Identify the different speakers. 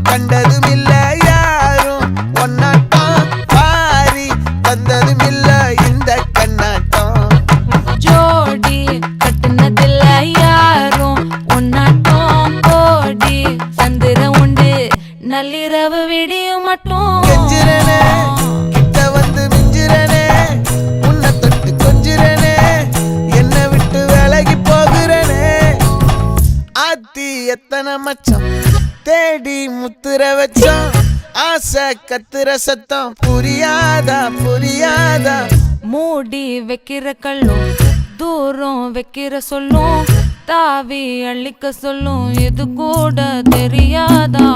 Speaker 1: கண்டதும் இல்ல யாரும் ஒன்னாட்டம் பாரி வந்ததும் இல்ல இந்த கண்ணாட்டம்
Speaker 2: ஜோடி கட்டுனதில்ல யாரும் ஒன்னாட்டம் கோடி சந்திர உண்டு நள்ளிரவு விடியும் மட்டும்
Speaker 1: கெஞ்சிரனே கிட்ட வந்து மிஞ்சிரனே உன்னை தொட்டு கொஞ்சிரனே என்னை விட்டு விலகி போகிறனே ஆத்தி எத்தனை மச்சம் தேடி முத்துற வச்சோம் ஆசை கத்துற சத்தம் புரியாதா புரியாதா
Speaker 2: மூடி வைக்கிற கல்லும் தூரம் வைக்கிற சொல்லும் தாவி அள்ளிக்க சொல்லும் இது கூட தெரியாதா